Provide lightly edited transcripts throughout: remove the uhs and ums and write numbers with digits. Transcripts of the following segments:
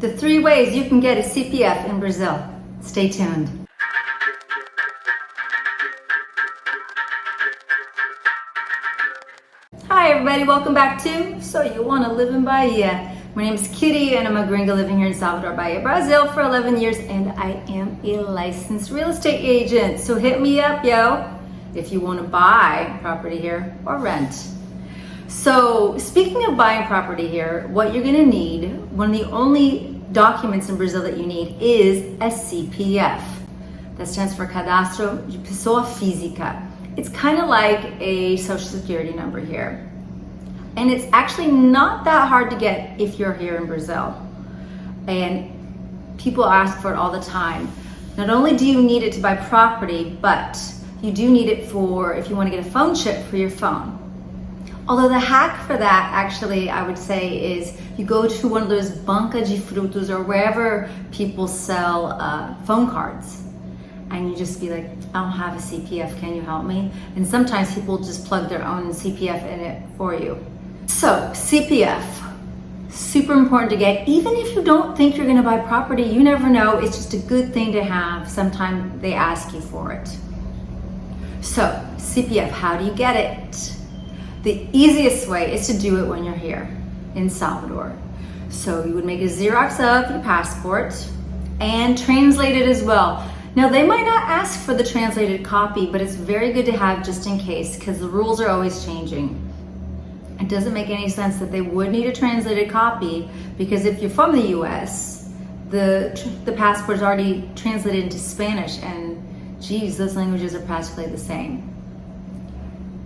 The 3 ways you can get a CPF in Brazil. Stay tuned. Hi everybody, welcome back to So You Want to Live in Bahia. My name is Kitty and I'm a gringa living here in Salvador, Bahia, Brazil for 11 years and I am a licensed real estate agent. So hit me up, yo, if you want to buy property here or rent. So speaking of buying property here, what you're going to need, one of the only documents in Brazil that you need is a CPF. That stands for Cadastro de Pessoa Física. It's kind of like a social security number here. And it's actually not that hard to get if you're here in Brazil. And people ask for it all the time. Not only do you need it to buy property, but you do need it for if you want to get a phone chip for your phone. Although the hack for that, actually, I would say, is you go to one of those banca de frutos or wherever people sell phone cards. And you just be like, I don't have a CPF, can you help me? And sometimes people just plug their own CPF in it for you. So CPF, super important to get. Even if you don't think you're gonna buy property, you never know, it's just a good thing to have. Sometimes they ask you for it. So CPF, how do you get it? The easiest way is to do it when you're here in Salvador. So you would make a Xerox of your passport and translate it as well. Now they might not ask for the translated copy, but it's very good to have just in case because the rules are always changing. It doesn't make any sense that they would need a translated copy because if you're from the US, the passport is already translated into Spanish and geez, those languages are practically the same.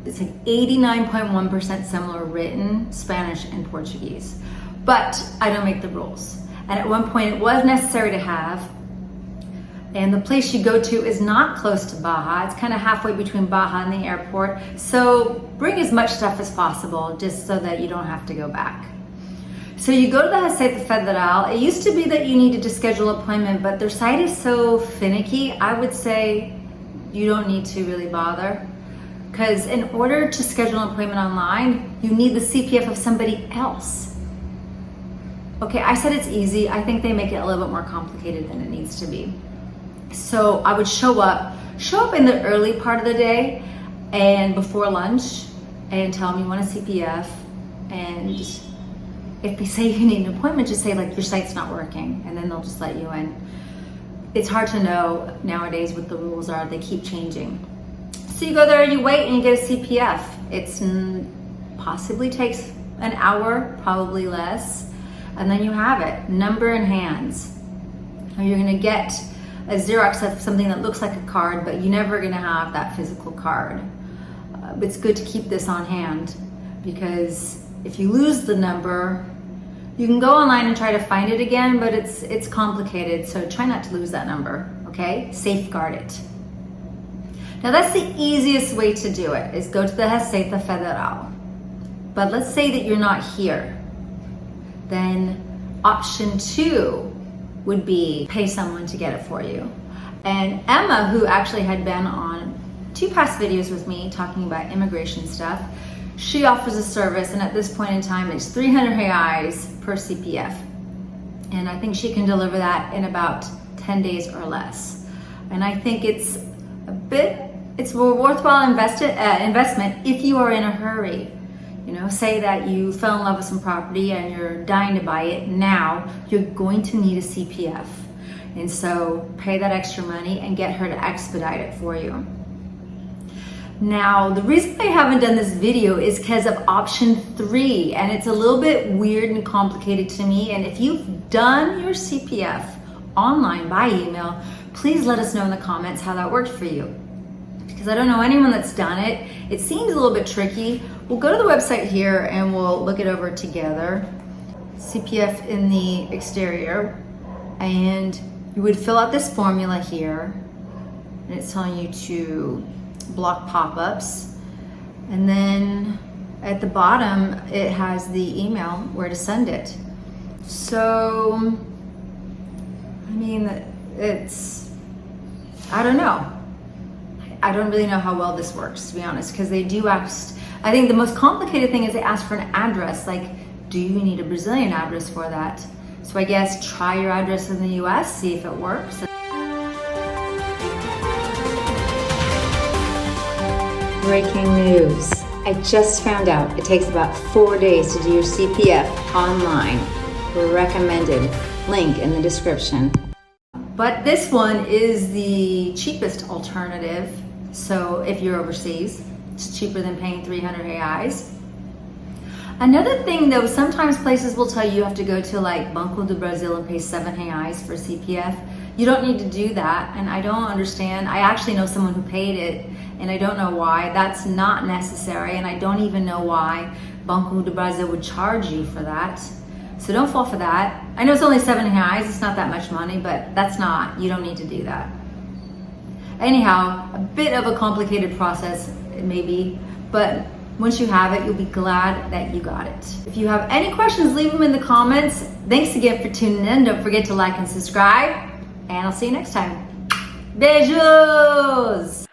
It's like 89.1% similar written Spanish and Portuguese. But I don't make the rules. And at one point it was necessary to have, and the place you go to is not close to Bahia. It's kind of halfway between Bahia and the airport. So bring as much stuff as possible just so that you don't have to go back. So you go to the Receita Federal. It used to be that you needed to schedule an appointment, but their site is so finicky, I would say you don't need to really bother. Because in order to schedule an appointment online, you need the CPF of somebody else. Okay, I said it's easy. I think they make it a little bit more complicated than it needs to be. So I would show up in the early part of the day and before lunch and tell them you want a CPF. And if they say you need an appointment, just say like your site's not working and then they'll just let you in. It's hard to know nowadays what the rules are. They keep changing. So you go there, you wait, and you get a CPF. It's possibly takes an hour, probably less, and then you have it, number in hands. Or you're gonna get a Xerox of something that looks like a card, but you're never gonna have that physical card. It's good to keep this on hand because if you lose the number, you can go online and try to find it again, but it's complicated, so try not to lose that number, okay? Safeguard it. Now that's the easiest way to do it, is go to the Receita Federal. But let's say that you're not here. Then option 2 would be pay someone to get it for you. And Emma, who actually had been on 2 past videos with me talking about immigration stuff, she offers a service, and at this point in time, it's 300 reais per CPF. And I think she can deliver that in about 10 days or less. And I think it's a worthwhile investment if you are in a hurry. You know, say that you fell in love with some property and you're dying to buy it now, you're going to need a CPF. And so pay that extra money and get her to expedite it for you. Now, the reason I haven't done this video is because of option 3, and it's a little bit weird and complicated to me. And if you've done your CPF online by email, please let us know in the comments how that worked for you. Because I don't know anyone that's done it. It seems a little bit tricky. We'll go to the website here and we'll look it over together. CPF in the exterior. And you would fill out this formula here. And it's telling you to block pop-ups. And then at the bottom, it has the email where to send it. So, I mean, I don't know. I don't really know how well this works, to be honest, because they do ask, I think the most complicated thing is they ask for an address, like, do you need a Brazilian address for that? So I guess try your address in the US, see if it works. Breaking news. I just found out it takes about 4 days to do your CPF online. Recommended. Link in the description. But this one is the cheapest alternative. So if you're overseas, it's cheaper than paying 300 reais. Another thing though, sometimes places will tell you have to go to like Banco do Brasil and pay 7 reais for CPF. You don't need to do that, and I don't understand. I actually know someone who paid it, and I don't know why. That's not necessary, and I don't even know why Banco do Brasil would charge you for that. So don't fall for that. I know it's only 7 reais, it's not that much money, but that's not, you don't need to do that. Anyhow, a bit of a complicated process, maybe, but once you have it, you'll be glad that you got it. If you have any questions, leave them in the comments. Thanks again for tuning in. Don't forget to like and subscribe, and I'll see you next time. Beijos!